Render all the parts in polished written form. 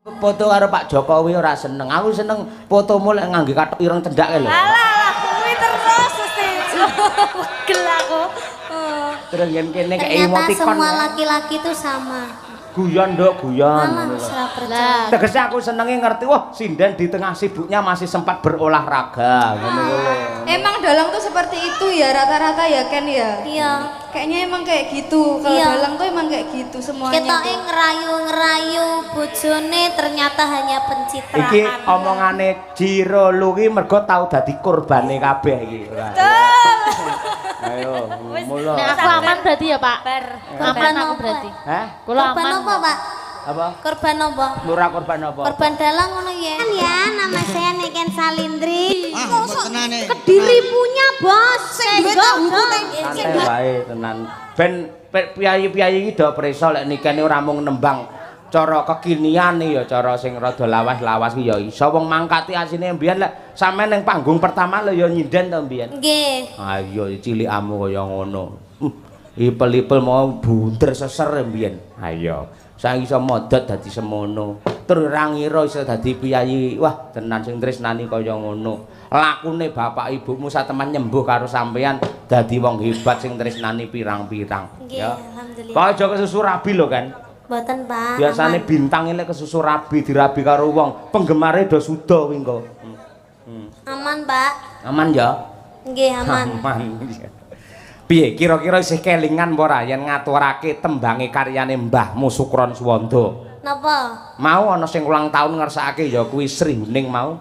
Foto karo Pak Jokowi ora seneng. Aku seneng fotomu lek ngangge kathok ireng cendak lho. Alah, kuwi terus mesti. Wegel aku. Terus kene kayak Ternyata emoticon. semua laki-laki itu sama. Guyon nduk, guyon. Malah serah percaya. Tegese aku senenge ngerti, wah sinden di tengah sibuknya masih sempat berolahraga ngono lho. Emang dalang tuh seperti itu ya rata-rata ya Ken ya? Iya. Kayaknya emang kayak gitu. Kalau Iya. dalang tuh emang kayak gitu semuanya. Ketoke ngerayu-ngerayu bojone ternyata hanya pencitraan. Iki omongane Jiro lu ki mergo tau dadi korbane kabeh iki. Ayo, mulo. Nek aku aman berarti ya, Pak. Korban Aman aku apa? berarti. Hah? Kula Korban aman. apa, Pak? Apa? Korban apa? Lurah korban apa? Korban dalang ngono ya. Kan ya, nama saya Niken Salindri. Tenane. Kediri punya bos. Santai wae tenan. Ben piyayi-piyayi iki do preso lek nikene ora mung nembang cara kekinian ya cara sing rada lawas-lawas ki ya iso wong mangkati asine mbiyen lek sampean ning panggung pertama lho ya nyinden to mbiyen. Nggih. Ayo cilikamu kaya ngono. Ipel-ipel mau bunter seser mbiyen. Ayo. Saiki iso modot dadi semono. Tur ora ngira iso dadi piyayi. Wah, tenan sing tresnani kaya ngono. Lakune bapak ibumu sateman nyembuh karo sampean dadi wong hebat sing tresnani pirang-pirang. Nggih, Ya. alhamdulillah. Kok aja kesusu rabi lho kan. Mboten, Pak. Biasane bintang lek kesusu rabi dirabi karo wong, penggemare do suda kuwi engko. Aman, Pak. Aman ya? Nggih, aman. Aman. Piye kira-kira isih kelingan apa ora yen ngaturake tembange karyane Mbahmu Sukron Suwanda? Napa? Mau ana sing ulang tahun ngersakake ya kuwi Srihuning mau.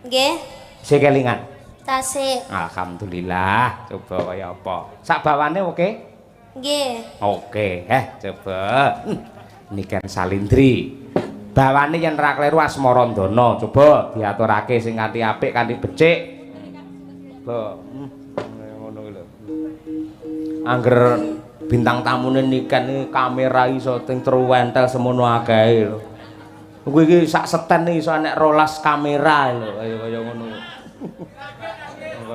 Nggih. Isih kelingan. Tasik. Alhamdulillah. Coba kaya apa? Sak bawane oke? Nggih. Oke, coba. Niken Salindri. Bawane yen ora kleru Asmarandana, coba diaturake sing kanthi apik, kanthi becik. Coba. Ngono lho. Angger bintang tamune Niken iki kamera iso ting truwentel semono akeh lho. Kuwi iki sak seten iso nek 12 kamera lho, kaya ngono.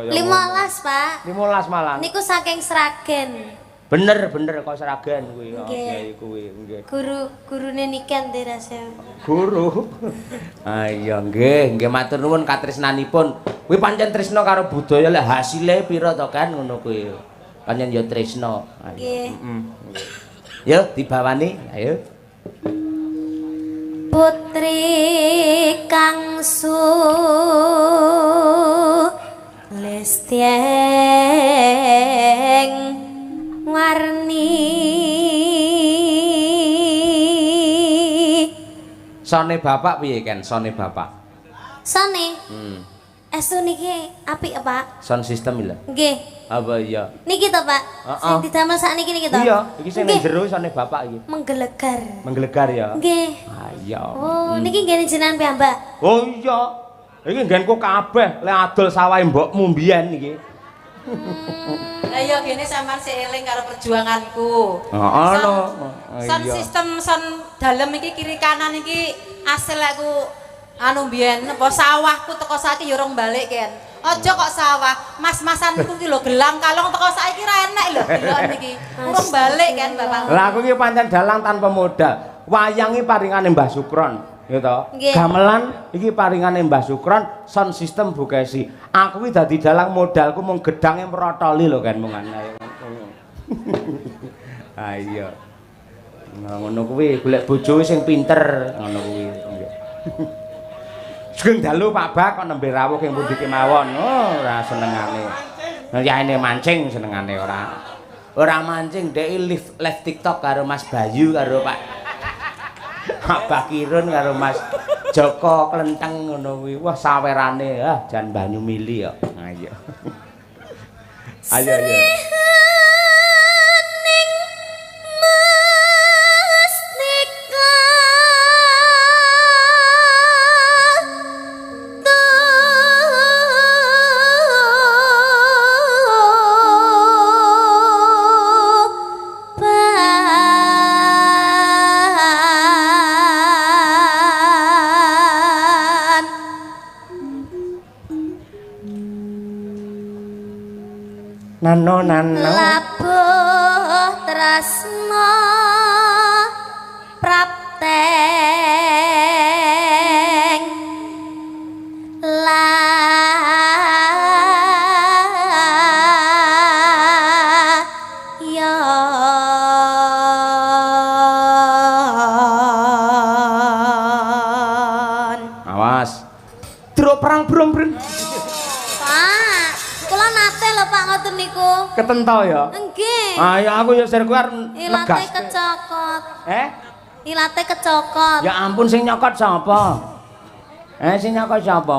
15, Pak. 15 malah. Niku saking Sragen. Bener kok seragen kuwi. Nggih. Kiai kuwi nggih. Gurune Niken Dirasa. Guru. Ayo nggih matur nuwun katresnanipun. Kuwi pancen tresna karo budaya lek hasile pira to kan ngono kuwi. Pancen ya tresna. Nggih. Yo dibawani, ayo. Putri Kangsu Lestieng warni Sone bapak piye kan sone bapak? Sone. Estu niki apik, Pak. Sound system lho. Nggih. Apa iya? Niki to, Pak. Sing didamel sakniki niki to. Iya, iki sing ning jero sone bapak iki. Menggelegar. Menggelegar ya. Nggih. Ayo. Oh, niki nggene jenengan piyambak. Oh iya. Iki nggenku kabeh lek adol sawahe mbokmu mbiyen iki. Ayo gini sampean seiling karo perjuanganku. Heeh lho. Sound system sound dalem iki kiri kanan iki asal aku anu mbiyen apa sawahku teko saiki ya urung balik kan. Aja kok sawah, mas-masanku ki lho gelang kalong teko saiki ra enek lho delok niki. Urung balik kan Bapak. Lah aku iki pancen dalang tanpa modal. Wayang iki paringane Mbah Sukron, ya toh. Nggih. Gamelan iki paringane Mbah Sukron, sound system Bukesi. Aku iki dadi dalang modalku mung gedange merotoli lho kan mung ana. Ayo. Nah, ngono kuwi golek bojo sing pinter ngono kuwi. Sugeng dalu Pak Bak kok nembe rawuh ing pundi kemawon. Oh, ora senengane. Ya ini mancing senengane ora. Ora mancing dhek live TikTok karo Mas Bayu karo Pak Abah Kirun karo Mas Joko Klenteng ngono kuwi. Wah sawerane jan banyu mili ya. Ayo. Ayo. Nano Labuh tresna prapten ngoten niku. Ketento ya. Nggih. Ayo aku ya sir kuwi arep Ilate negas. kecokot. Ilate kecokot. Ya ampun sing nyokot sapa? Sing nyokot sapa?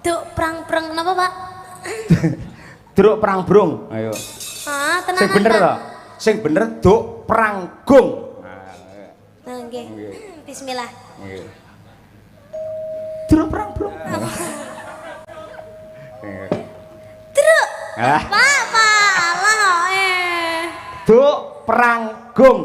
Duk prang-prang napa, Pak? Druk perang brung. Ayo. Ah, tenan. Sing bener to? Sing bener duk pranggung. Nah, nggih. Bismillah. Nggih. Druk perang brung. Truk. Ah. Pak, Allah Duk pranggung.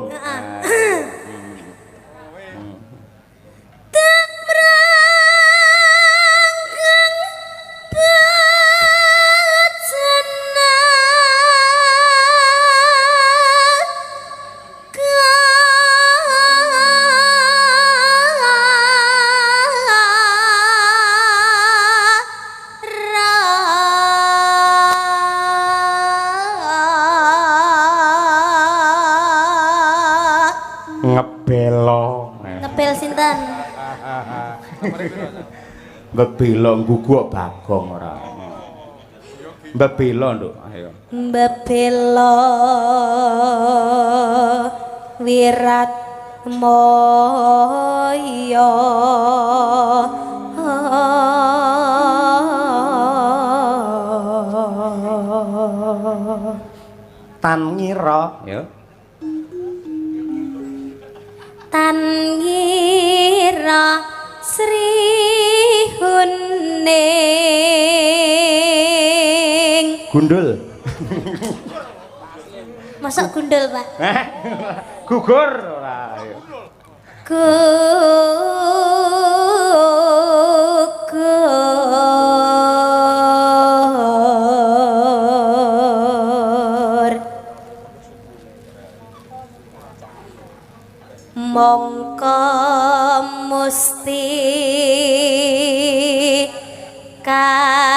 Ngepel sinten? Mbebelo ngguguk Bagong ora. Mbebelo nduk, ayo. Mbebelo Wirat Moyo Tan ngira ya. Tan ngira Sri Huning Gundul. Masuk gundul, Pak. Gugur ora ayo. Gugur mongko musti kaning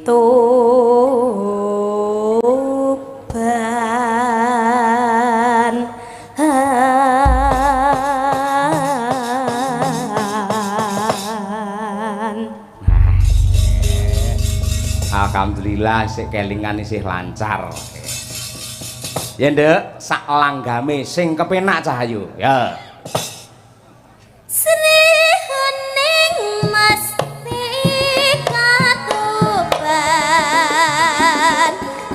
tuban Alhamdulillah sik kelingan isih lancar. Ya nduk, sak langgame sing kepenak Cahayu. Ya. Sri Huning mesti katuban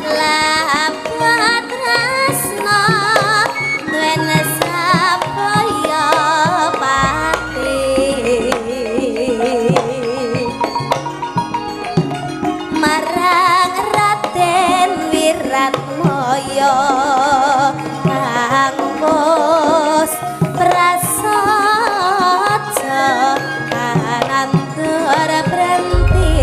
lapat tresno duwene sapaya pati marang Raden Wiratmaya kang bos prasaja kanandur brenti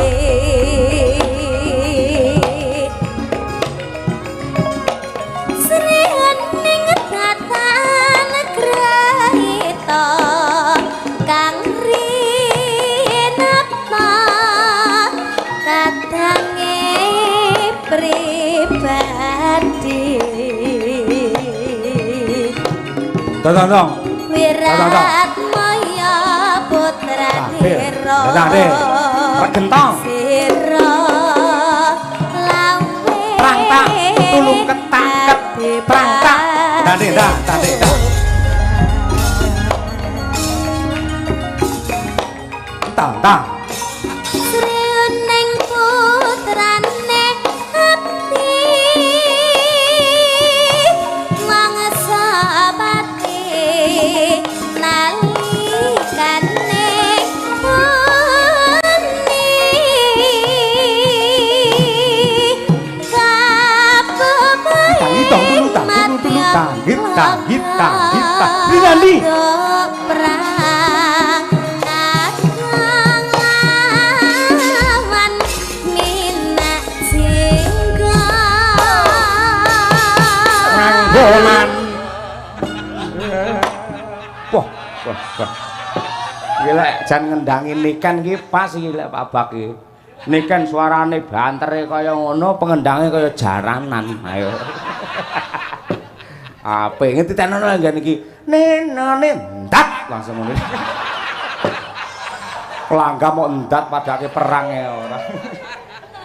Sri Huning tatan grahita kang rinapa kadange pribadi Tong. Wiratmaya putra Dira Regentong. Sira lawe Prangtak tulung ketaket prangtak. Tadi dah. Tang. Sri Huning putrane abdi mangsa pati nalikane muni kabebayan Gita. Rinandi. Bolan. Wah. Gila jan ngendangi niken iki pas iki lek Pak Bak iki. Niken suarane bantere kaya ngono, pengendange kaya jaranan. Ayo. Apik ngetitenono ngene iki. Nenone ndak langsung ngono. Pelangga mau endat padake perang ya ora.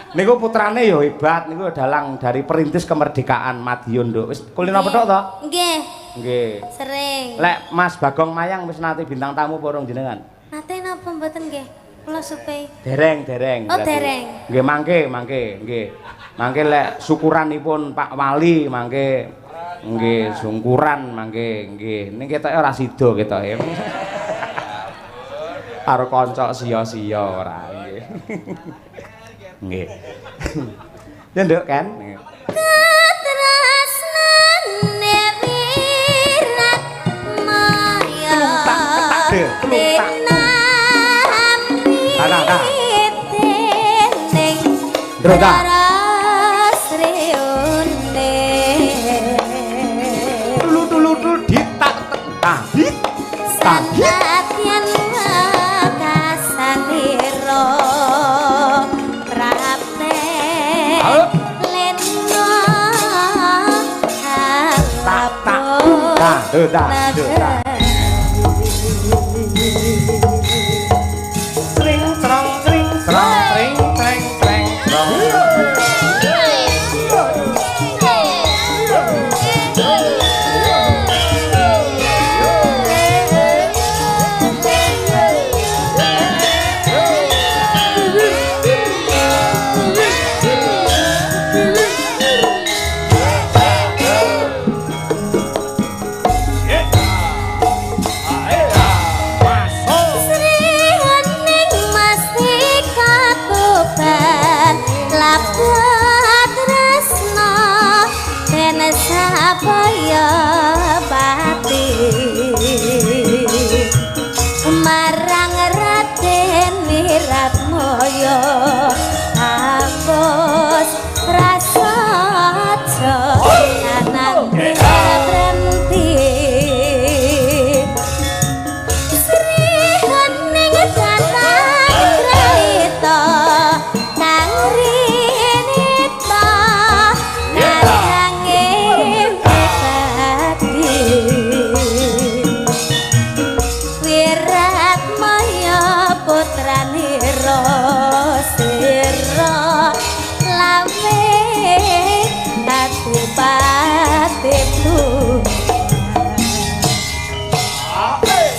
Niku putrane ya hebat niku dalang dari perintis kemerdekaan Madiun Nduk. Wis kulino petok to? Nggih. Nggih. Sering. Lek Mas Bagong Mayang wis nate bintang tamu porong jenengan? Nate napa mboten nggih? Kula supe. Dereng. Oh, dereng. Nggih mangke, nggih. Mangke lek syukuranipun Pak Wali mangke nggih syukuran mangke nggih. Ning ketoke ora sida ketoke. Karo kanca sia-sia ora nggih. Nggih. Ya nduk kan. Ketresnane wirat maya. Kelumpak. Ana. Ndroda. Tulu ditak tahit. Sanadyan wakasanira prapten lena halapun Tring trong tring trong tring treng treng trong. Sapaya pati marang Raden Wiratmaya hapus rasa jangan berhenti Sri Hening datang Krita kang rinita Wiratmaya putrane Sira lawe adipatiku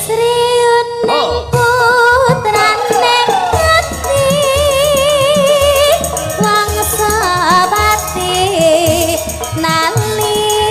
Sri Uning putrane Ati wangsa pati nalingkane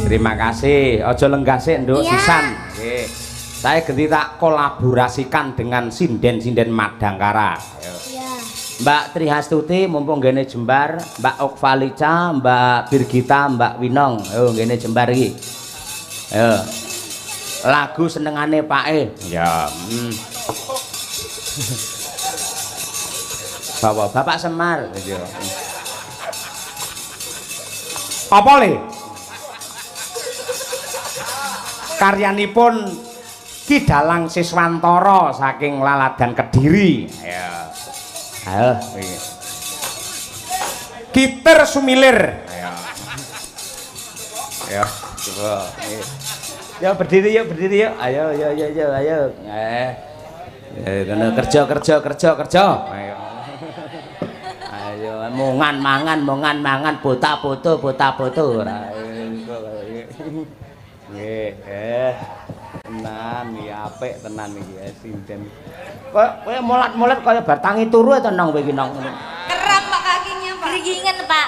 Terima kasih. Ojo lenggah sik nduk Iya. sisan. Nggih. Saya ganti tak kolaborasikan dengan sinden-sinden Madangkara. Ayo. Iya. Mbak Trihastuti mumpung gene jembar, Mbak Okvalica, Mbak Birgita, Mbak Winong. Ayo gene jembar iki. Ayo. Lagu senengane Pak E. Ya. Bapak Semar. Ya. Apa le? Karyanipun Ki Dalang Siswantara saking Laladan Kediri. Ayo. Ayo. Gitar Sumilir. Ayo. Ayo. Coba. Ya berdiri yuk. Ayo. Ayo. Kerja. Ayo. Ayo mongan mangan, bota foto. Nggih. Tenan ya apik tenan iki ya sinden. Kowe molat-molat kaya batangi turu tenang kowe iki nang. Keram Pak kakinya Pak. Gerigingan Pak.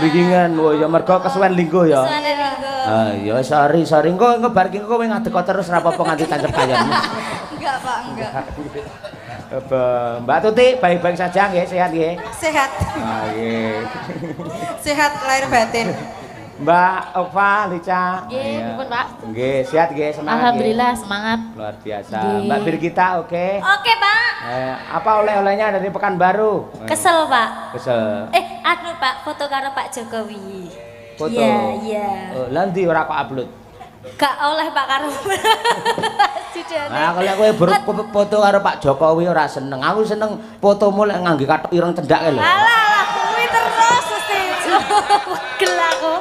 Gringingan, oh ya mergo kesuwen linggo ya. Suwane linggo. Ah ya sorry. Engko bar iki kowe ngadeg terus ora apa-apa nganti tancep kayan. Enggak Pak, enggak. Mbak Tuti baik-baik saja nggih, sehat nggih. Sehat. Ah nggih. Sehat lahir batin. Mbak Ova Lica. Nggih, pripun Pak? Nggih, sehat nggih, semangat. Alhamdulillah semangat. Luar biasa. Nggih. Mbak Birgita oke. Oke Pak. Apa oleh-olehnya dari Pekanbaru? Kesel Pak. Kesel. Anu Pak, foto karo Pak Jokowi. Foto. Iya. Oh, lah ndi ora kok upload? Gak oleh Pak karo. Sudah. Nah, kalau kowe foto karo Pak Jokowi ora seneng. Aku seneng fotomu lek ngangge kathok ireng cendak lho. Alah, kuwi terus mesti. Gel aku.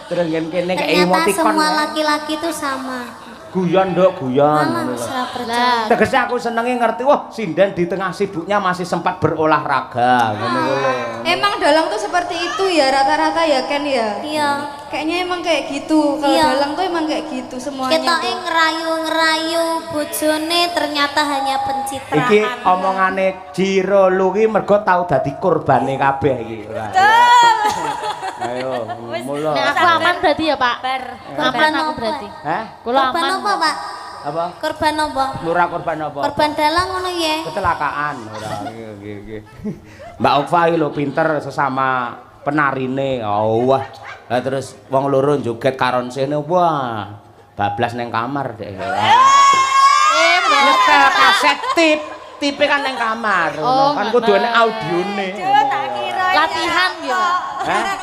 Terus kene kayak Ternyata emoticon. semua laki-laki itu sama. Guyon nduk, guyon. Mama serah percaya. Tegese aku senenge ngerti, wah sinden di tengah sibuknya masih sempat berolahraga ngono lho. Emang dalang tuh seperti itu ya rata-rata ya Ken ya? Iya. Kayaknya emang kayak gitu. Kalau Iya. dalang tuh emang kayak gitu semuanya. Ketoke ngerayu-ngerayu bojone ternyata hanya pencitraan. Iki omongane Jiro Luwi mergo tau dadi korbane kabeh iki. Ayo, mulo. Nek aku aman berarti ya Pak. Aman aku berarti. Hah? Kula Korban aman. apa, Pak? Apa? Korban apa? Lurah korban apa? Korban dalang ngono ya. Kecelakaan ora nggih. Mbak Ova iki lho pinter sesama penarine. Oh wah. Lah terus wong loro joget karon sene wah. Bablas neng kamar deh. Nyetel kaset tipe kan neng kamar. Kan kudu ana audione. Latihan ya.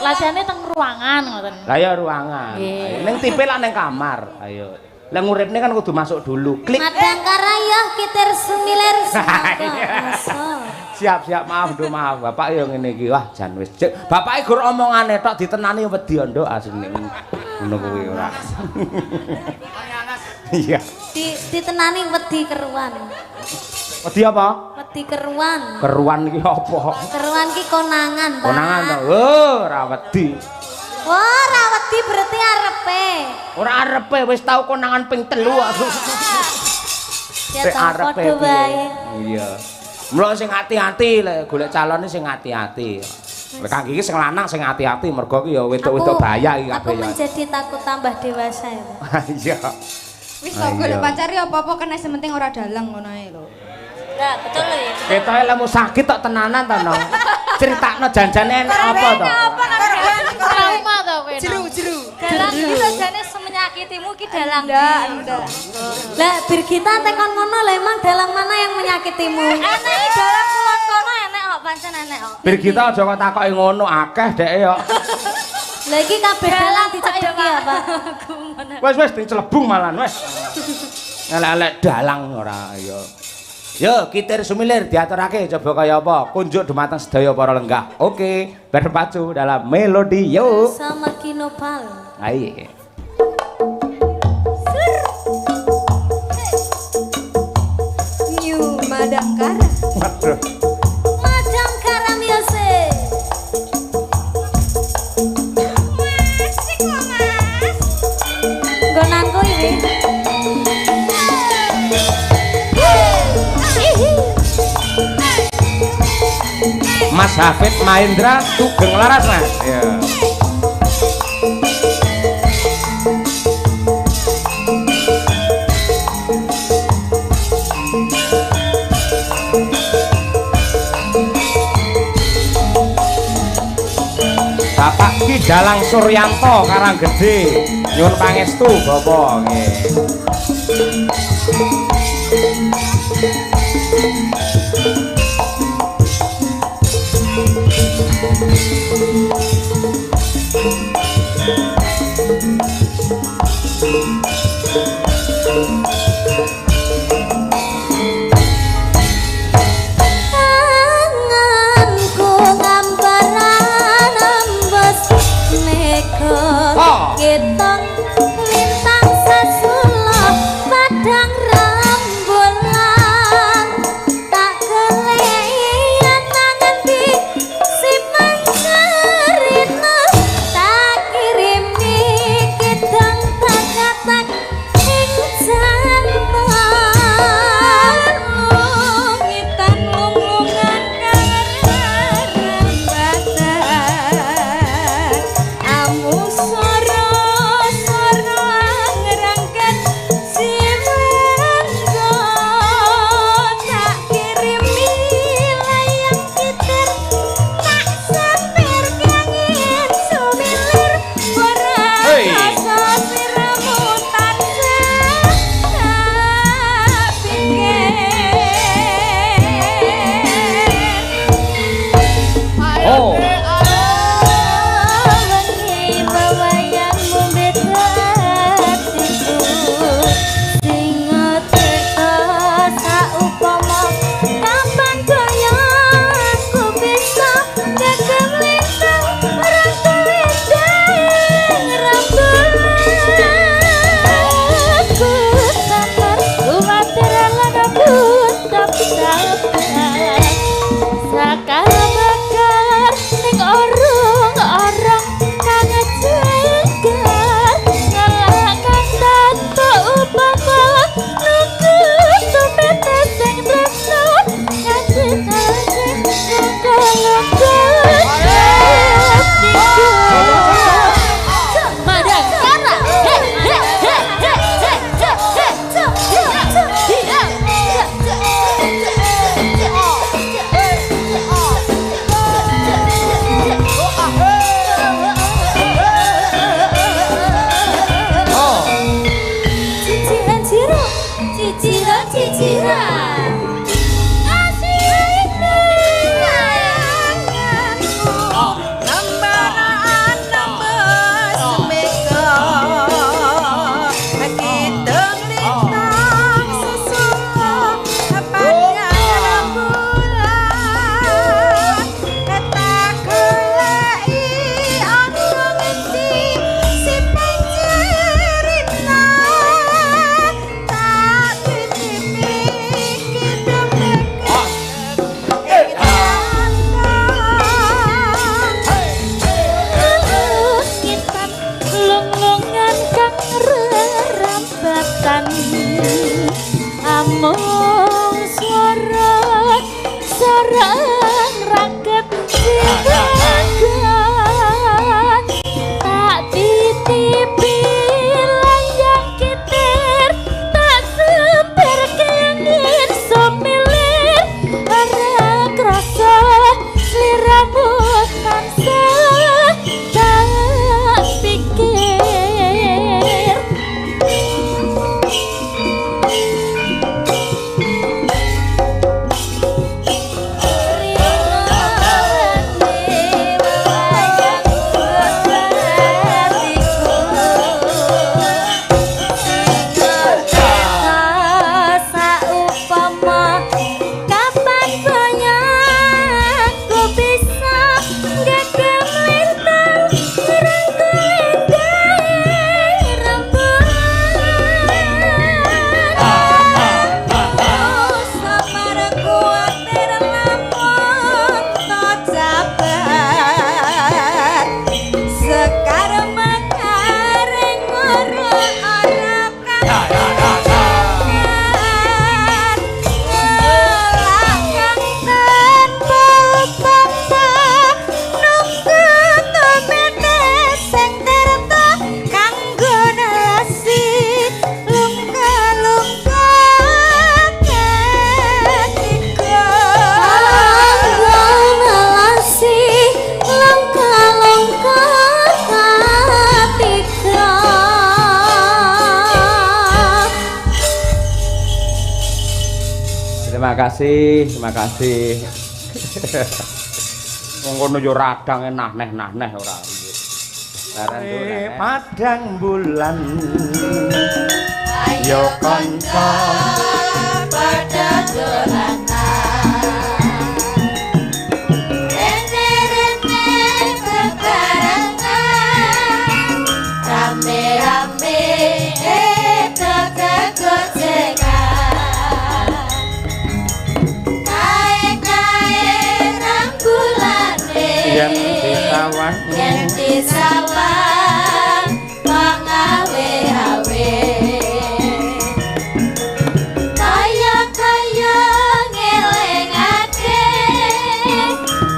Latihannya teng ruangan ngoten. Lah ya ruangan. Nggih. Ning tipe lah neng kamar. Ayo. Lah nguripne kan kudu masuk dulu. Klik. Madang karayah kiter sumiler Siap maaf Bapak yo ngene iki wah jan wis Bapake gur omongane tok ditenani wedi nduk asline ngono kuwi ora. Iya. Ditenani wedi keruan. Wedi apa? Wedi keruan. Keruan iki apa? Keruan ki konangan, Pak. Konangan to. Oh, ora wedi. Wah, ora wedi berarti arepe. Ora arepe wis tau konangan ping 3 aku. Ya tak padha wae. Iya. Mula sing hati-hati lek golek calone sing hati-hati. Lek kangge iki sing lanang sing hati-hati mergo ki ya wedok-wedok bahaya iki kabeh Aku ya. menjadi takut tambah dewasa ya, Pak. Iya. Wis kok golek pacar ya apa-apa kena sementing ora dalang ngono ae lho. Nah, betul lho ya. Ketoke lemu sakit tok tenanan to, Nong. Critakno janjane enak apa to? Trauma to kowe. Jeru. Dalang iki jane semenyakitimu ki dalang. Enggak. Lah Birgita tekon ngono lah emang dalang mana yang menyakitimu? Enek dalang kulon kono enek kok pancen enek kok. Birgita aja kok takoki ngono akeh dheke yo. Lah iki kabeh dalang dicedhek ya, Pak. Wis dicelebung malan wis. Elek-elek dalang ora yo. Yo, kitir sumilir diaturake coba kaya apa? Kunjuk dumateng sedaya para lenggah. Oke, berpacu dalam melodi yo. Sama Kinopal. Ayo. New Madangkara. Waduh. Madam Karamiose. Masih kok Mas. Gonanku ini. Mas Hafid Mahendra Sugeng Laras Mas. Ya. Bapak Ki Dalang Suryanto Karanggede nyuwun pangestu Bapak nggih. Anganku ngambaran ambes nego ketong lintang sasula padang rembulan tak keleyan nanti si mancerina tak kirim Oh. Terima kasih. Wong kono yo radang nah-neh ora. Padang bulan yo kanca pada dolanan rene-rene bebarengan rame-rame yen disawang pengawe-awe kaya-kaya ngelingake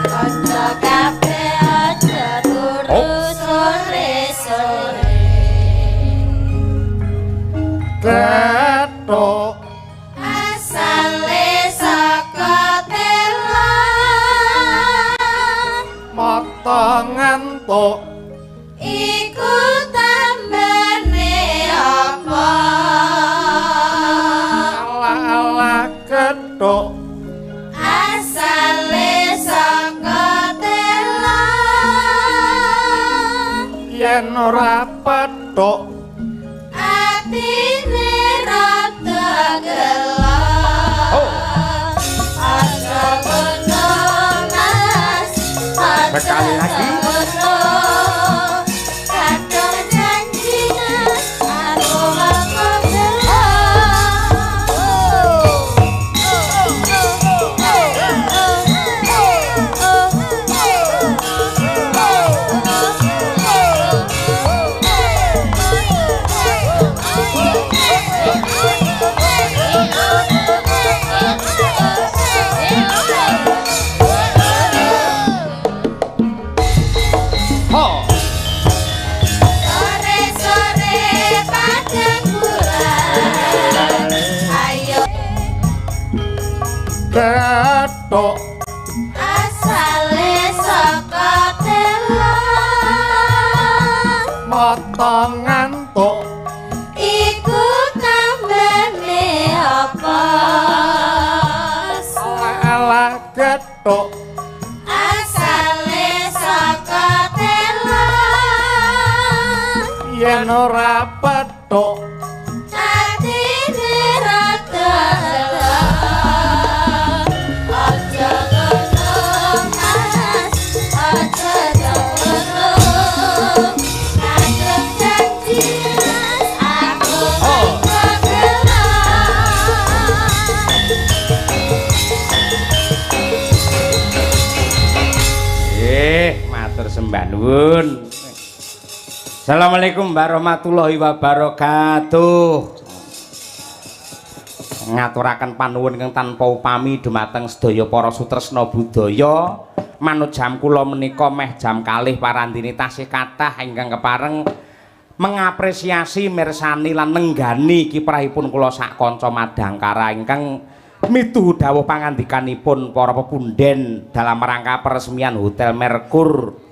kanca kabeh aja turu sore-sore ketok asale saka mata ngantuk iku tambane apa ala-ala ketuk asale saka yen ora petuk atine rada gelap aja kono mas sekali lagi kadang janjine aku aku ketok asale saka telang mata ngantuk iku tambane apa ala ketok asale saka telang yen ora petuk atine rada gelap aja kono mas aja kono kadang janji mas aku matur sembah nuwun. Assalamualaikum warahmatullahi wabarakatuh. Ngaturaken panuwun ingkang tanpa upami dumateng sedaya para sutresna budaya. Manut jam kula menika meh jam kalih parandini tasih kathah ingkang kepareng mengapresiasi mirsani lan nenggani kiprahipun kula sak kanca Madangkara ingkang mituhu dawuh pangandikanipun para pepunden dalam rangka peresmian Hotel Merkur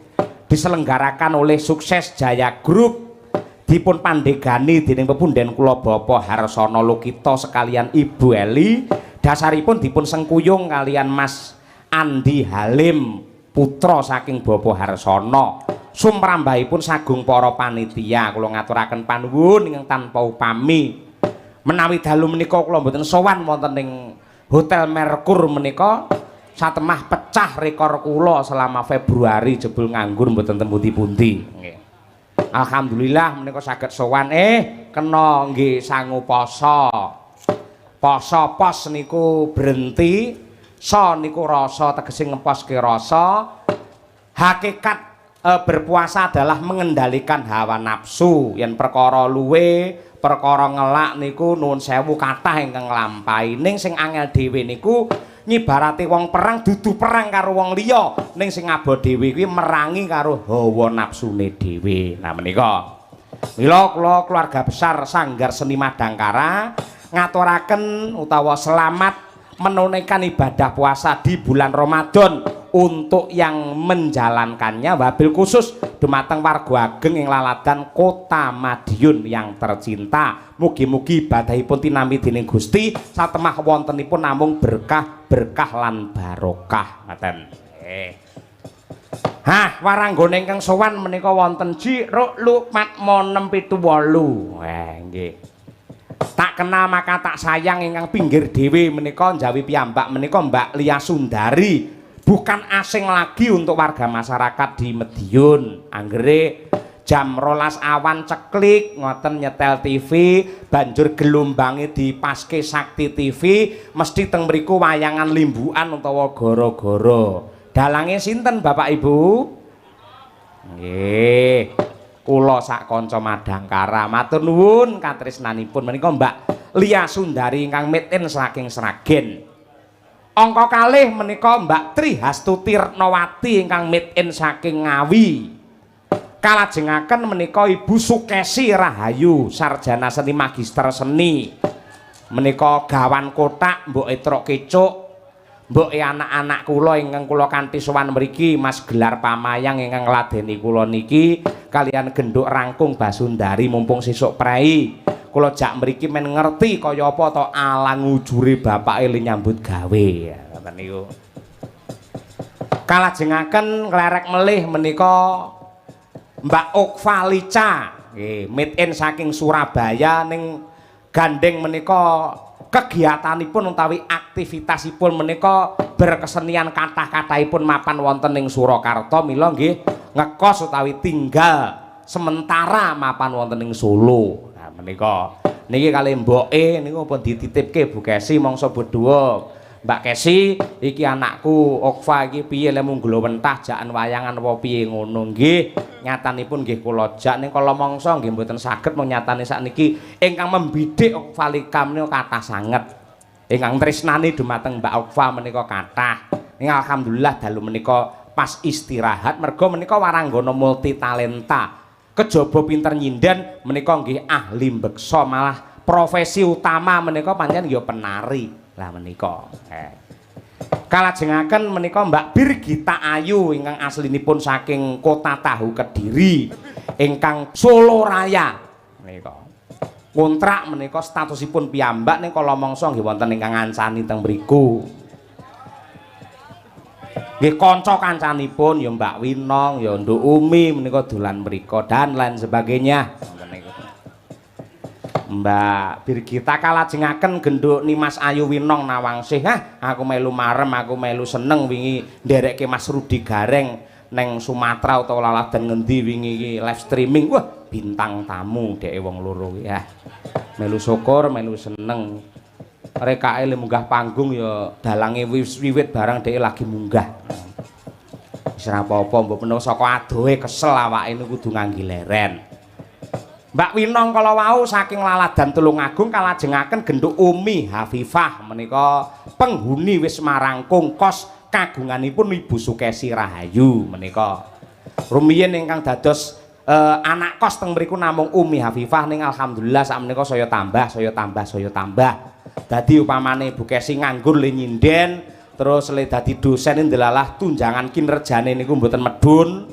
diselenggarakan oleh Sukses Jaya Group dipun pandegani dening pepunden kula Bapak Harsono Lukito sekalian Ibu Eli dasaripun dipun sengkuyung kalian Mas Andi Halim putra saking Bapak Harsono sumrambahipun sagung para panitia kula ngaturaken panuwun ingkang tanpa upami menawi dalu menika kula mboten sowan wonten ing Hotel Merkur menika satemah pecah rekor kula selama Februari jebul nganggur mboten tempundi-pundi nggih. Alhamdulillah menika saged sowan kena nggih sangu poso. Poso pos niku berhenti, so niku rasa tegese ngeposke rasa. Hakikat berpuasa adalah mengendalikan hawa nafsu. Yen perkara luwe, perkara ngelak niku nuwun sewu kathah ingkang nglampahi. Ning sing angel dhewe niku nyibarati wong perang dudu perang karo wong liya ning sing aba dhewe kuwi merangi karo hawa nafsune dhewe. Nah menika mila kula keluarga besar Sanggar Seni Madangkara ngaturaken utawa selamat menunaikan ibadah puasa di bulan Ramadan untuk yang menjalankannya wabil khusus dumateng warga ageng ing laladan Kota Madiun yang tercinta. Mugi-mugi ibadahipun tinampi dening Gusti satemah wontenipun namung berkah lan barokah ngoten. Waranggone ingkang sowan menika wonten Jiruk Lukmat Monem 78. Nggih. Tak kenal maka tak sayang ingkang pinggir dhewe menika njawi piyambak menika Mbak Lia Sundari, bukan asing lagi untuk warga masyarakat di Madiun. Anggere jam 12 awan ceklik ngoten nyetel TV banjur gelombange di Paske Sakti TV mesti teng mriku wayangan limbukan utawa goro-goro. Dalange sinten Bapak Ibu? Nggih. Kula sak kanca Madangkara matur nuwun katresnanipun menika Mbak Lia Sundari ingkang miten saking Sragen. Angka kalih menika Mbak Tri Hastuti Retnawati ingkang miten saking Ngawi. Kalajengaken menika Ibu Sukesi Rahayu sarjana seni magister seni. Menika gawan kotak Mbok Etrok Kecuk. Mbok anak-anak kula ingkang kula kanthi sowan mriki Mas Gelar Pamayang ingkang ngladeni kula niki kalian genduk rangkung Basundari mumpung sesuk prei. Kula jak mriki men ngerti kaya apa to alang ujure bapake le nyambut gawe. Ngoten niku. Kalajengaken nglerek melih menika Mbak Okvalica nggih made in saking Surabaya ning gandeng menika kegiatanipun utawi aktivitasipun menika berkesenian kathah-kathahipun mapan wonten ing Surakarta mila nggih ngekos utawi tinggal sementara mapan wonten ing Solo. Nah menika niki kalih mboke niku pun dititipke Bu Kesi mangsa berdua. Mbak Kesi iki anakku Okva iki piye le mung glowentah jakan wayangan apa piye ngono nggih nyatanipun nggih kula jak ning kala mangsa nggih mboten saged mung nyatane sakniki ingkang membidik Okvalika menika kathah sanget ingkang tresnani dumateng Mbak Okva menika kathah ing alhamdulillah dalu menika pas istirahat merga menika waranggana multi talenta kejaba pinter nyinden menika nggih ahli mbeksa malah profesi utama menika pancen ya penari lah menika kalajengaken menika Mbak Birgita Ayu ingkang aslinipun saking Kota Tahu Kediri ingkang Solo Raya menika kontrak menika statusipun piyambak ning kala mangsa nggih wonten ingkang ngancani teng mriku nggih kanca kancanipun ya Mbak Winong ya Nduk Umi menika dolan mriku dan lain sebagainya Mbak Birgita kalajengaken genduk Nimas Ayu Winong Nawangsih aku melu marem aku melu seneng wingi nderekke Mas Rudi Gareng neng Sumatera utawa laladan ngendi wingi iki live streaming wah bintang tamu dheke wong loro ya melu syukur melu seneng rekake le munggah panggung ya dalange wiwit barang dheke lagi munggah wis ora apa-apa mbok menawa saka adohe kesel awake niku kudu ngangge leren Mbak Winong kala wau saking Laladan Tulungagung kalajengaken genduk Umi Hafifah menika penghuni wis marangkung kos kagunganipun Ibu Sukesi Rahayu menika. Rumiyin ingkang dados anak kos teng mriku namung Umi Hafifah ning alhamdulillah sakmenika saya tambah. Dadi upamane Bu Kesi nganggur le nyinden terus le dadi dosen ndelalah tunjangan kinerjane niku mboten medhun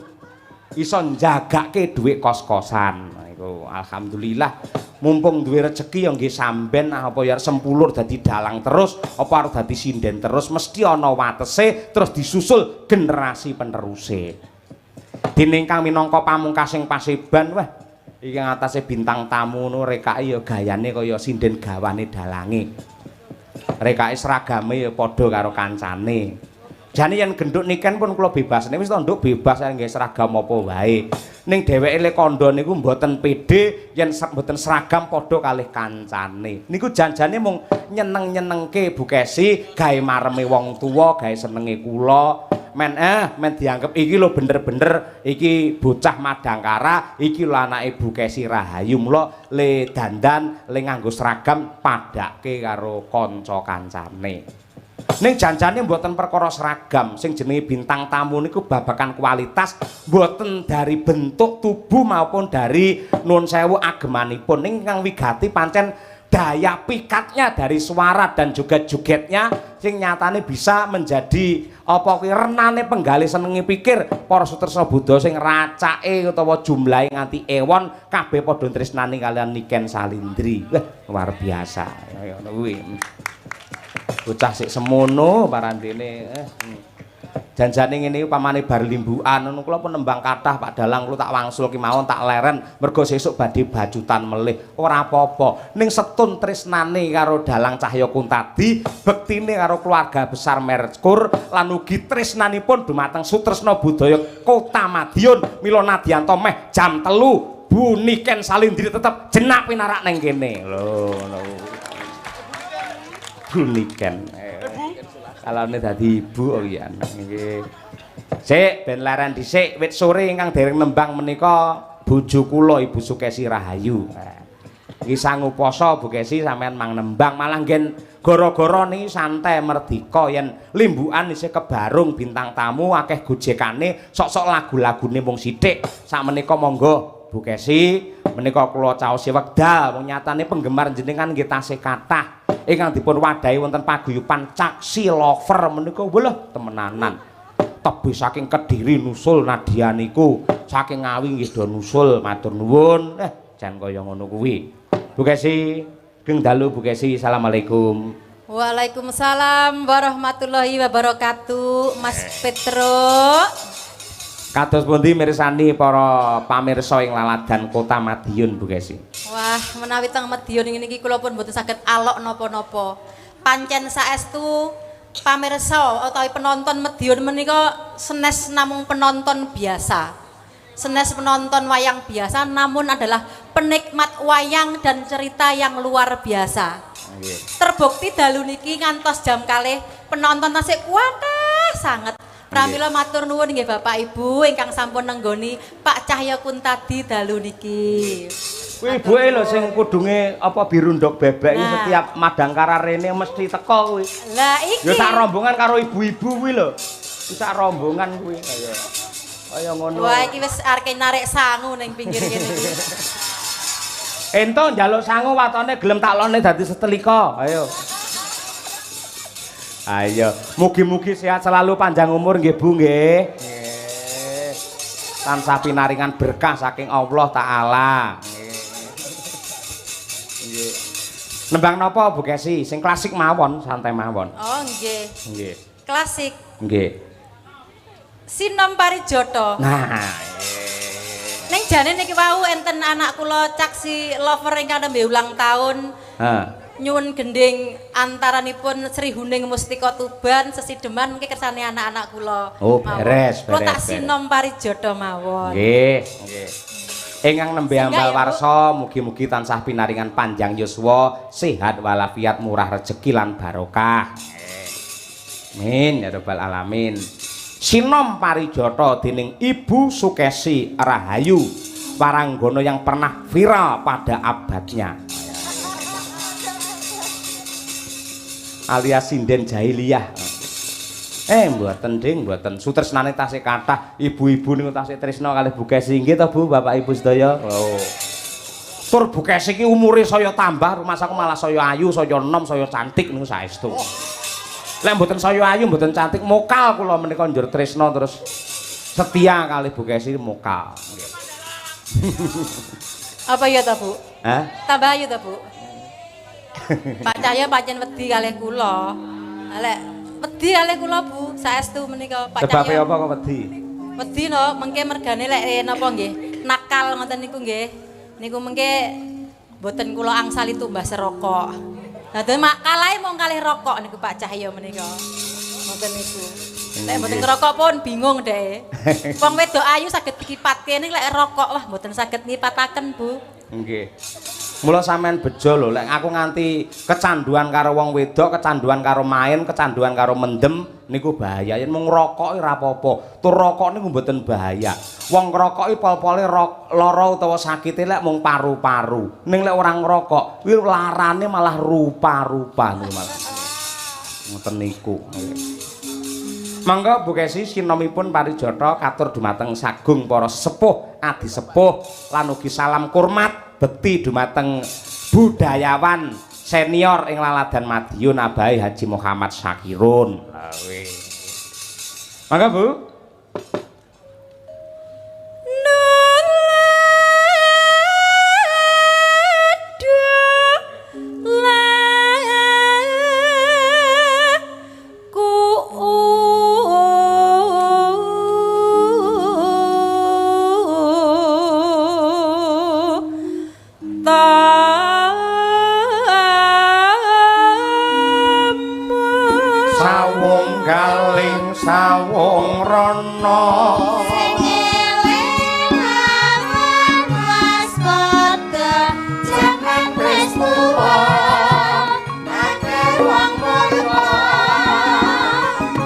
iso njagake dhuwit kos-kosan. Alhamdulillah mumpung duwe rezeki ya nggih samben apa ya sempulur dadi dalang terus apa arep dadi sinden terus mesti ana watese terus disusul generasi peneruse dene ingkang minangka pamungkasing Paseban wah iki ngatasé bintang tamu no rekake ya gayane kaya sinden gawane dalange rekake seragame ya padha karo kancane jane yen genduk niken pun kula bebas wis to nduk bebas nggih seragam apa wae ning dheweke le kandha niku mboten pede yen mboten seragam padha kalih kancane niku janjane mung nyeneng-nyenengke Bu Kesi gawe mareme wong tuwa gawe senenge kula men dianggep iki lho bener-bener iki bocah Madangkara iki lho anake Bu Kesi Rahayu mula le dandan le nganggo seragam padake karo kanca kancane ning janjane mboten perkara seragam sing jenenge bintang tamu niku babakan kualitas mboten dari bentuk tubuh maupun dari nuwun sewu agemanipun ning kang wigati pancen daya pikatnya dari suara dan juga jogetnya sing nyatane bisa menjadi apa kuwi renane penggali senenge pikir para sutresna Buddha sing racake utawa jumlahe nganti ewon kabeh padha tresnani kalian Niken Salindri wah luar biasa kaya ngono kuwi bocah sik semono parandene janjane ngene upamane bar limbukan ngono kula pun nembang kathah Pak Dalang kula tak wangsul ki mawon tak leren mergo sesuk badhe bajutan melih ora apa-apa ning setun tresnane karo Dalang Cahya Kuntadi bektine karo keluarga besar Merkur lan ugi tresnanipun dumateng sutresna budaya Kota Madiun mila nadyanto meh jam 3 Bu Niken Salindri tetep jenak pinarak ning kene lho Niken kalane dadi ibu oh iya nggih sik ben leren dhisik wit sore ingkang dereng nembang menika bojo kula Ibu Sukesi Rahayu iki sangu poso Bu Kesi sampean mang nembang malah nggen gara-gara niki santai merdika yen limbukan isih kebarung bintang tamu akeh gojekane sok-sok lagu-lagune mung sithik sakmenika monggo Bu Kesi menika kula caosi wekdal wong nyatane penggemar jenengan nggih tasih kathah ingkang dipun wadahi wonten paguyuban Caksi Lover menika weluh temenanan tebih saking Kediri nusul nadyan niku saking Ngawi nggih do nusul matur nuwun jan kaya ngono kuwi Bu Kesi geng dalu Bu Kesi assalamualaikum Waalaikumsalam warahmatullahi wabarakatuh Mas Petro Kados pundi mirsani para pamirsa ing laladan Kota Madiun Bu Kesi. Wah, menawi teng Madiun ngene iki kula pun mboten saged alok napa-napa. Pancen saestu pamirsa utawi penonton Madiun menika senes namung penonton biasa. Senes penonton wayang biasa namun adalah penikmat wayang dan cerita yang luar biasa. Nggih. Terbukti dalu niki ngantos jam kalih penonton tasih kuatah sanget. Pramila matur nuwun nggih Bapak Ibu ingkang sampun nenggoni Pak Cahya Kuntadi dalu niki. Kuwi ibuke lho sing kudunge apa biru ndok bebek iki setiap madangkara rene mesti teko kuwi. Lah iki. Ya sak rombongan karo ibu-ibu kuwi lho. Sak rombongan kuwi kaya ngono. Wah iki wis arep narik sangu ning pinggir kene iki. Ento njaluk sangu watone gelem tak lone dadi setelika. Ayo. Ayo, mugi-mugi sehat selalu panjang umur nggih Bu nggih. Nggih. Tansah pinaringan berkah saking Allah Taala. Nggih. Nembang napa Bu Kesi? Sing klasik mawon, santai mawon. Oh nggih. Nggih. Klasik. Nggih. Sinom Parijoto. Nah, Ning jane niki wau enten anak kula caksi lover ingkang nembe ulang tahun. Nyuwun gending antaranipun Sri Huning Mustika Tuban Sesideman mungkin kersane anak-anak kula. Oh, beres, Kula tak beres. sinom Parijoto mawon. Nggih, nggih. Ingkang nembe ambal warsa mugi-mugi tansah pinaringan panjang yuswa, sehat walafiat, murah rejeki lan barokah. Amin ya rabbal alamin. Sinom Parijoto dening Ibu Sukesi Rahayu, waranggono yang pernah viral pada abadnya. Alias sinden jahiliyah. Mboten ding, mboten. Sutresnane tasih kathah, ibu-ibu niku tasih tresna kalih Bu Kesi nggih to Bu, Bapak Ibu sedaya. Oh. Tur Bu Kesi iki umure saya tambah, rumah saku malah saya ayu, saya enom, saya cantik niku saestu. Lek mboten saya ayu, mboten cantik, mokal kula menika njur tresna terus setia kalih Bu Kesi mokal. Nggih. Apa ya ta Bu? Hah? Tambah ayu ta Bu? Pak Cahya pancen wedi kalih kula. Lek wedi kalih kula Bu, saestu menika Pak Sebabe Cahya. apa kok wedi? Wedi no, mengke mergane lek napa nggih? Nakal ngoten niku nggih. Niku mengke mboten kula angsali tumbas rokok. Lah dene kalahe mung kalih rokok niku Pak Cahya menika. Ngoten niku. Lek mboten ngerokok pun bingung deh. Wong wedok ayu saged dikipatke ning lek rokok wah mboten saged nipataken Bu. Nggih. Mula sampean bejo lho, lek aku nganti kecanduan karo wong wedok, kecanduan karo main, kecanduan karo mendem niku bahaya. Yen mung ngrokok ora apa-apa. Tur rokok niku mboten bahaya. Wong ngrokoki pol-pole lara utawa sakite lek mung paru-paru. Ning lek ora ngrokok, kuwi larane malah rupa-rupa niku malah. Ngoten niku. Mangga Bu Kesi sinomipun Parijoto katur dumateng sagung para sepuh, adi sepuh lan ugi salam kurmat bekti dumateng budayawan senior ing laladan Madiun Abahe Haji Muhammad Syakirun. Mangga Bu. Sawung rono Sing eling lawan waspada jangan wis tuwa akeh wong murka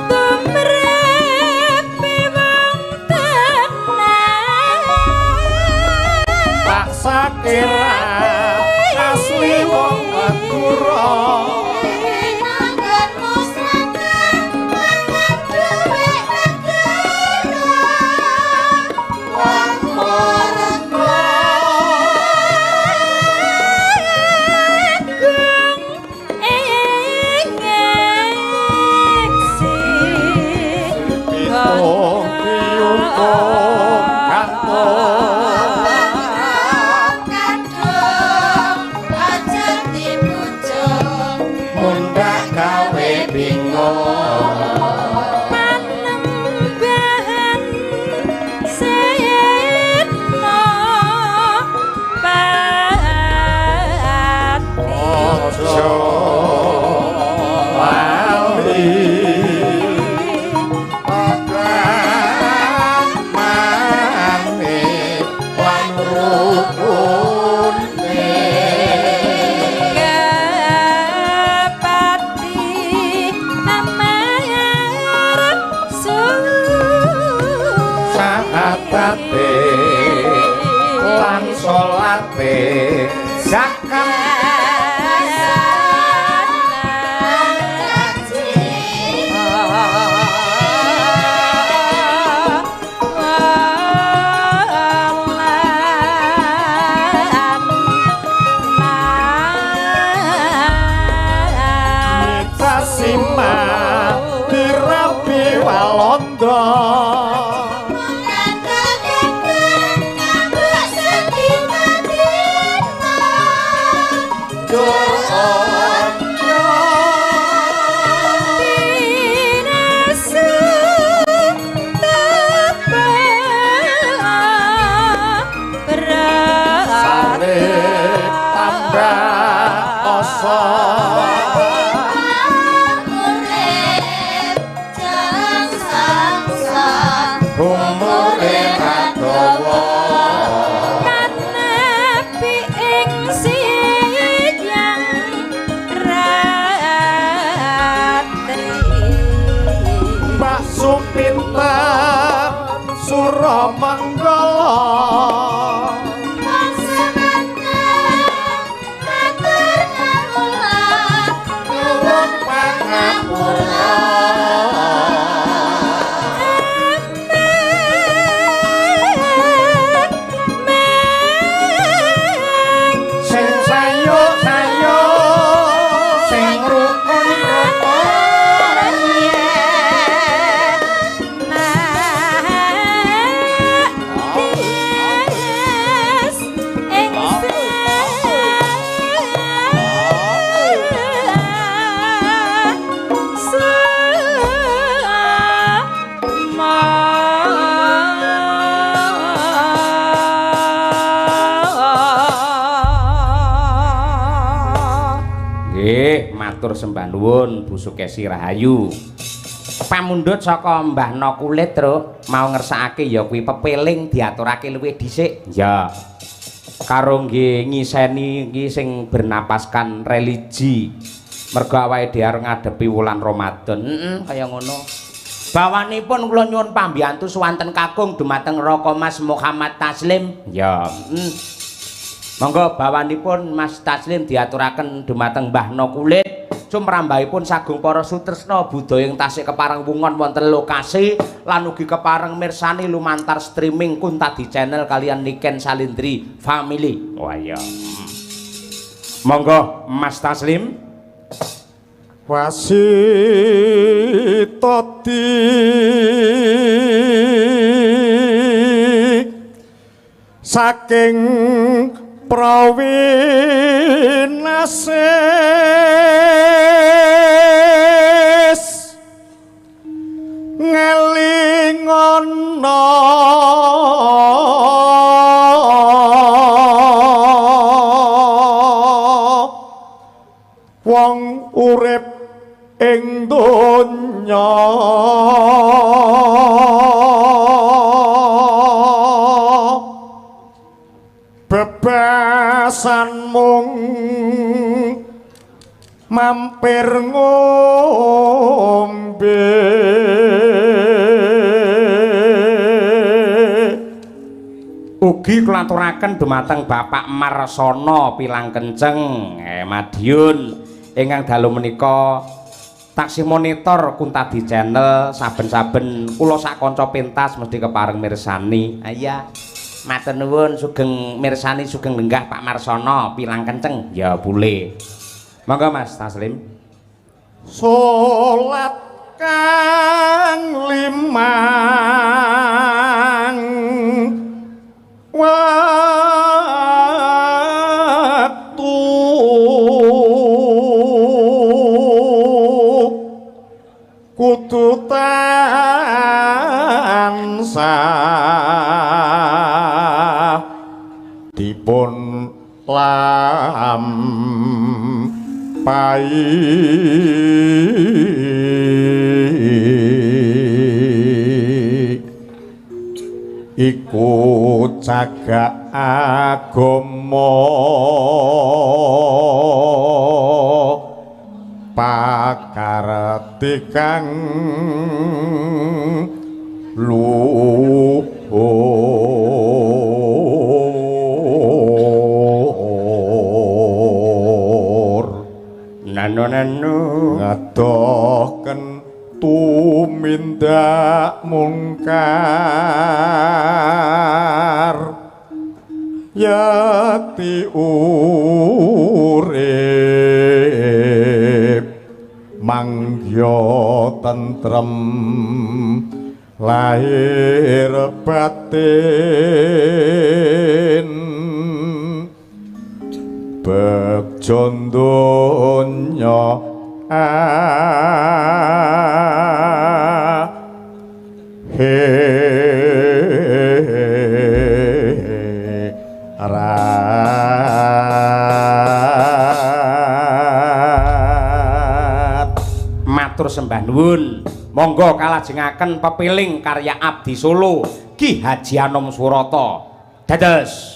tumrepe wong tenan tak sakira asli wong Madura. zakate lan salate zakat sembah nuwun Bu Sukesi Rahayu. Pamundhut saka Mbah No Kulit Truk mau ngersakake ya kuwi pepeling diaturake luwih dhisik. Ya. Karo nggih ngiseni iki sing bernapaskan religi. Mergo awake dhewe arep ngadepi wulan Ramadan. Kaya ngono. Bawanipun kula nyuwun pambiyantu swanten kakung dumateng Raka Mas Muhammad Taslim. Ya. Monggo bawanipun Mas Taslim diaturaken dumateng Mbah No Kulit. Sumrambahipun sagung para sutresna budaya ing tasih kepareng wungon wonten lokasi lan ugi kepareng mirsani lumantar streaming Kuntadi Channel kalian Niken Salindri Family. Wah ya. Monggo Mas Taslim. Wasitati saking prawinasis ngelingono wong urip ing donya bebasan mung mampir ngombe ugi kulaturaken dumateng Bapak Marsono Pilang Kenceng Madiun ingkang dalu menika taksih monitor Kuntadi Channel saben-saben kula sak kanca pentas mesti kepareng mirsani. Iya. Matur nuwun sugeng mirsani sugeng lenggah Pak Marsono Pilang Kenceng. Ya boleh. Monggo Mas Taslim. Salat kang limang waktu kudu tansah dipun lampahi iku cagak agama pakarti kang luhur nenu ngadohken tumindak mungkar yati urip mangya tentrem lahir batin bekjo donya matur sembah nuwun monggo kalajengaken pepiling karya Abdi Solo Ki Haji Anom Surata dados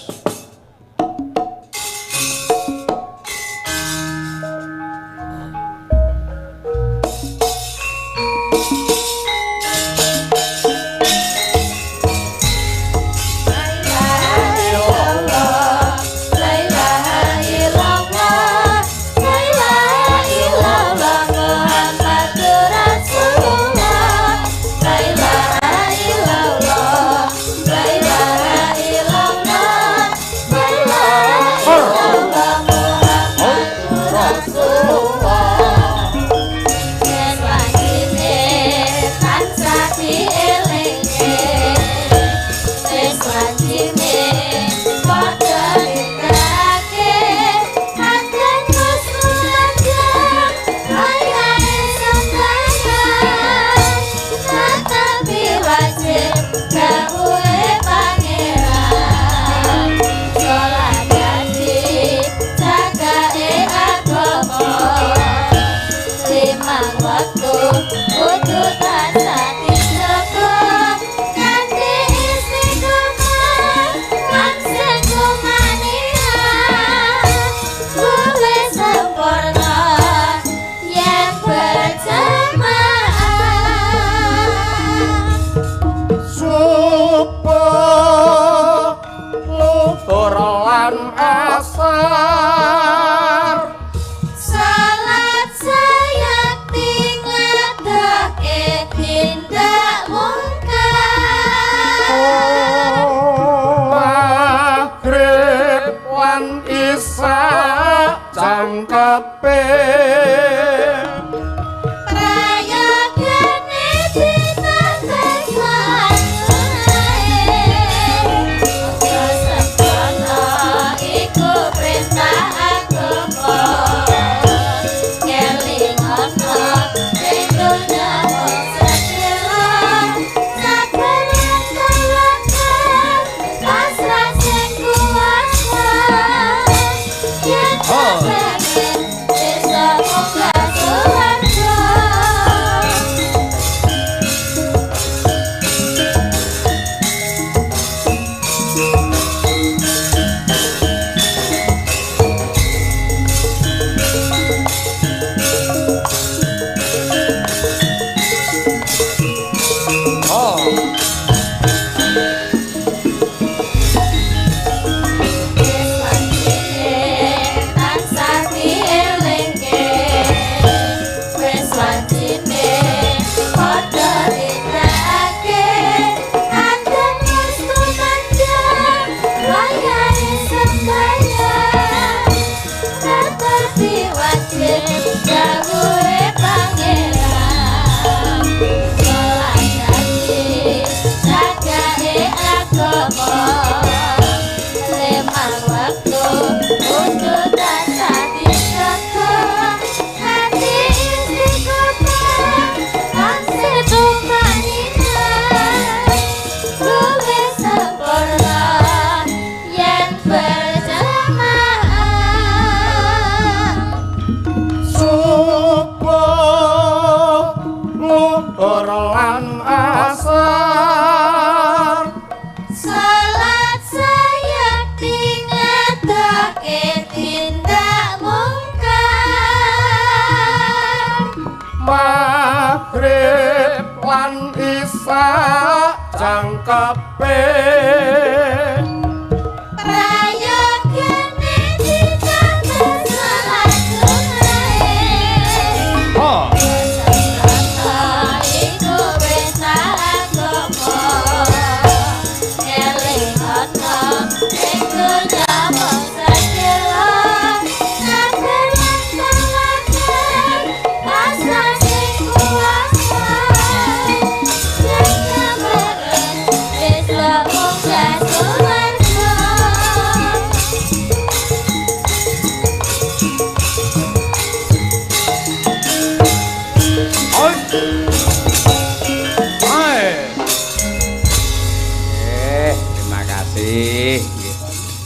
makasih.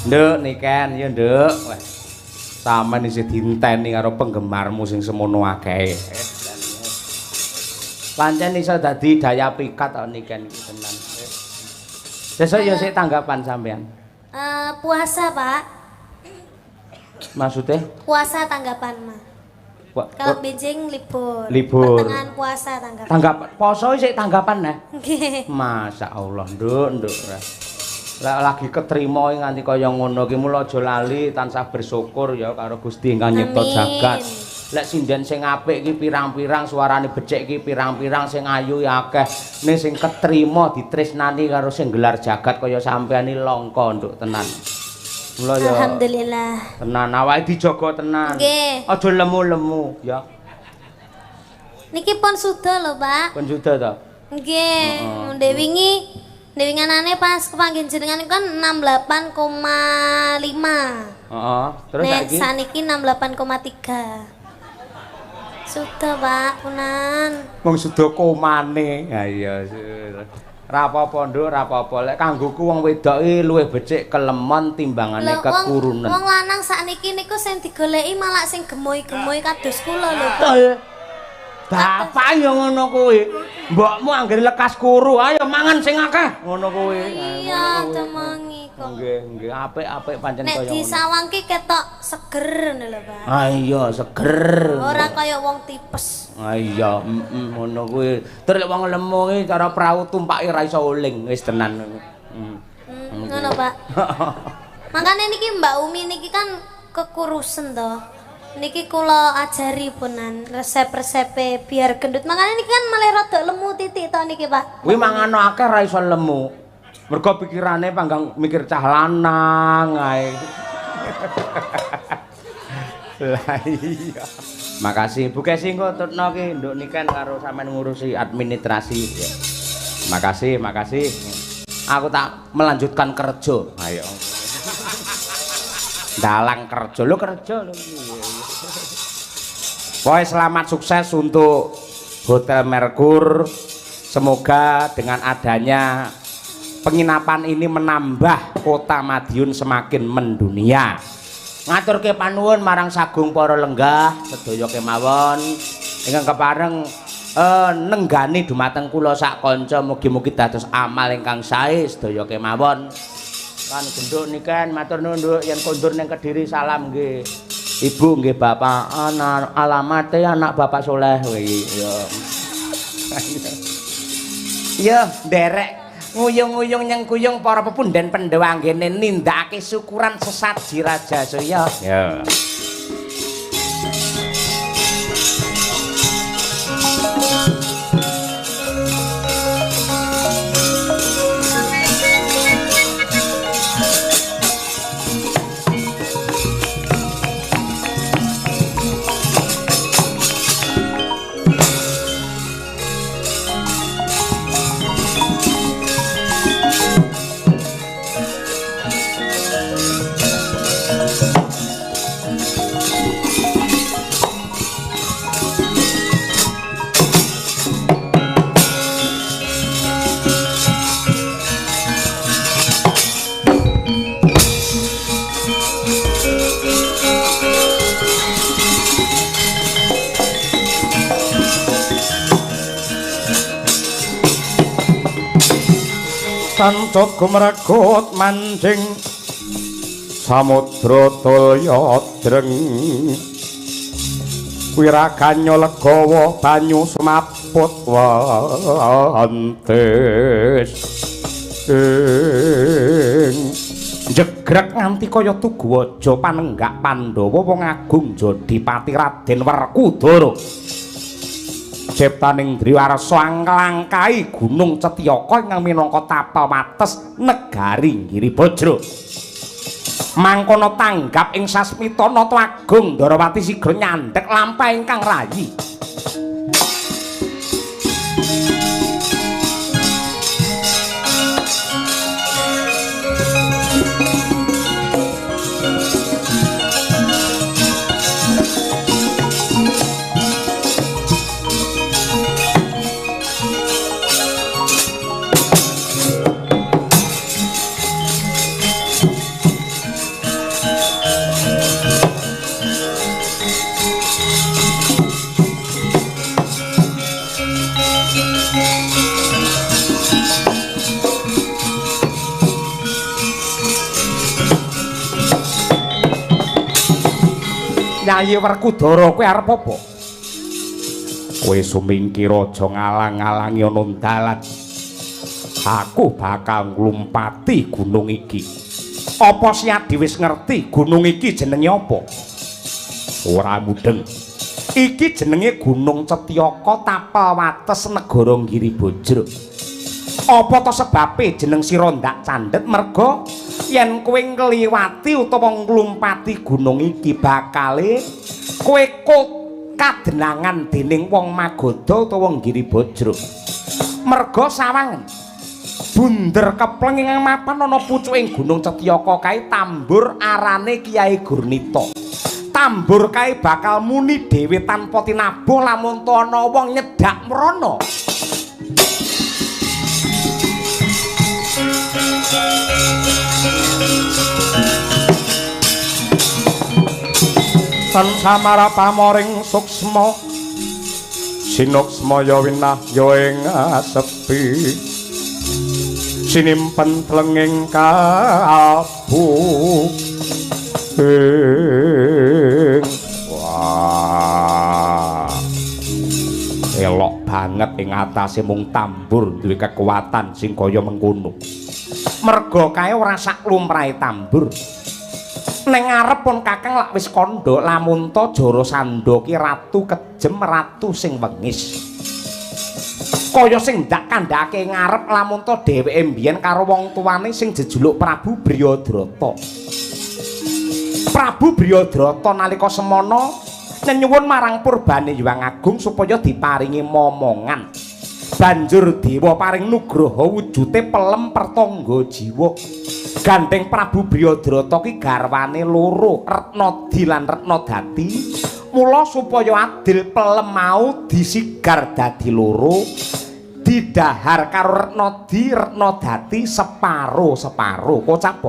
Nduk Niken, ya Nduk. Wah. Sampeyan isih dinteni karo penggemarmu sing semono akeh. Pancen iso dadi daya pikat kok Niken iki tenan. Sesuk ya sik tanggapan sampean. Puasa, Pak. Maksudnya? Puasa tanggapan, Mas. Kalau benjing libur. Libur. Pertengahan puasa tanggapan. Tanggapan poso sik tanggapan nah. Nggih. Masya Allah, Nduk. Lah lagi ketrima nganti kaya ngono ki mula aja lali tansah bersyukur ya karo Gusti ingkang nyipta jagat. Lek sinden sing apik iki pirang-pirang, suarane becik iki pirang-pirang, sing ayu ya akeh. Ning sing ketrima ditresnani karo sing gelar jagat kaya sampeyan iki langka Nduk tenan. Mula ya Alhamdulillah. tenan awake dijaga tenan. Nggih. Aja lemu-lemu ya. Niki pun sudah lho, Pak. Pun sudah to. Nggih, Dewi nganane pas kepanggih jenengan kan 68,5. Heeh. Terus Nek saiki saniki 68,3. Sudah, Pak, punan. wong sudah komane. Ha iya. Ra apa-apa Nduk, ra apa-apa. Lek kanggoku wong wedok iki luwih becik kelemon timbangane kekurunan. Wong lanang sakniki niku sing digoleki malah sing gemoy-gemoy kados kula lho, Pak. Bapak ya ngono kuwi. Mbokmu anggere lekas kuru, ayo mangan sing akeh. Ngono kuwi. Iya, demengi kok. Nggih, apik-apik pancen Nek kaya ngono. disawangke ketok seger ngono lho, Pak. Ah iya, seger. Ora kaya wong tipes. Ah iya, ngono kuwi. Terus lek wong lemu iki cara prau tumpake ra iso uling, wis tenan ngono. Ngono, Pak. Makane niki Mbak Umi niki kan kekurusen to. Niki kula ajari punan resep-resepe biar gendut. Makane niki kan malah rada lemu titik to niki, Pak. Kuwi mangan akeh ra iso lemu. Mergo pikirane panggang mikir cah lanang ae. Lah iya. Makasih Bu Kesi engko tutno ki nduk niken karo sampean ngurusi administrasi. Makasih. Aku tak melanjutkan kerja. Ayo. Dalang kerja lho lho. Pokoknya selamat sukses untuk Hotel Merkur. Semoga dengan adanya penginapan ini menambah kota Madiun semakin mendunia. Ngaturke panuwun marang sagung para lenggah sedaya kemawon ingkang kepareng nenggani dumateng kula sak kanca mugi-mugi dados amal ingkang sae sedaya kemawon. Kan genduk niken matur nuwun Nduk yen kondur ning Kediri salam nggih. Ibu nggih bapak alamate anak Bapak Soleh kuwi ya. Ya nderek nguyung-nguyung nyengkuyung para pepundhen Pandhawa anggene nindakake syukuran sesaji Raja Soya. Ya. Sancot gumregut mancing samudra tulya dreng wiraganya legawa banyu semaput wantes jegrek nganti kaya Tuguwaja panenggak Pandhawa wong agung Jodipati Raden Werkudara ciptaning Driwarsa anglangkai Gunung Cetyaka ingkang minangka tapa wates negari Giribajra. Mangkono tanggap ing sasmita nata agung Ndarawati sigra nyandhek lampah ingkang rayi. Nyai Werkudara kowe arep apa? Kowe sumingkir aja ngalang-alangi ana dalan. Aku bakal nglumpati gunung iki. Apa Siadi wis ngerti gunung iki jenenge apa? Ora mudeng. Iki jenenge Gunung Cetyaka tapel wates negara Giribajra. Apa to sebabe jeneng sira ndak candhet merga yen kowe ngliwati utawa nglumpati gunung iki bakale kowe kadenangan dening wong Magoda utawa Giribajra. Merga sawangen bunder kepleng ing mapan ana pucuking Gunung Cetyaka kae tambur arane Kyai Gurnita. Tambur kae bakal muni dhewe tanpa tinabuh lamun ana wong nyedak mrana. Tan samara pamoring suksma sinuksmaya winah ya ing sepi sinimpen tlenging kalbu wah elok banget ing atase mung tambur duwe kekuatan sing kaya mengkono merga kae ora sak lumrahe tambur ning ngarep pun Kakang lak wis kandha lamun ta Jarasandha ki ratu kejem ratu sing wengis kaya sing ndak kandhake ngarep lamun to dheweke mbiyen karo wong tuane sing jejuluk Prabu Briyadrata. Prabu Briyadrata nalika semana nyuwun marang Purbane Hyang Agung supaya diparingi momongan. Banjur dewa paring nugraha wujute pelem pertangga jiwa. Gandeng Prabu Briyadrata ki garwane loro, Retnadi lan Retnadati. Mula supaya adil pelem mau disigar dadi loro didahar karo Retnadi Retnadati separo-separo kocap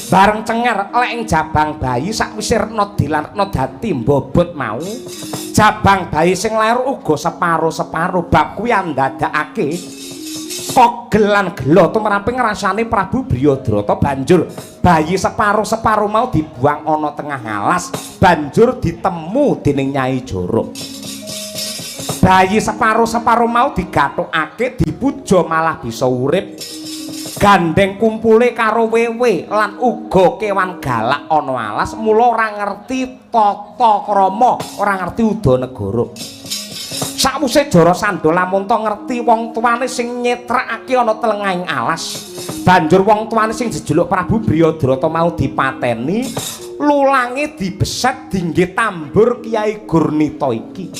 bareng cenger lek ing jabang bayi sakwise Retnadi lan Retnadati mbobot mau jabang bayi sing lair uga separo-separo bab kuwi andadakake kogel lan gelo tumraping rasane Prabu Briyadrata banjur bayi separo-separo mau dibuang ana tengah alas banjur ditemu dening Nyai Jara. Bayi separo-separo mau digathukake dipuja malah bisa urip. Gandeng kumpule karo wewe lan uga kewan galak ana alas mula ora ngerti tata krama, ora ngerti udanegara. Sakwise Jarasandha lamun to ngerti wong tuane sing nyetrakake ana telengahing alas. Banjur wong tuane sing jejuluk Prabu Briyadrata mau dipateni, lulange dibeset dinggih tambur Kyai Gurnita iki.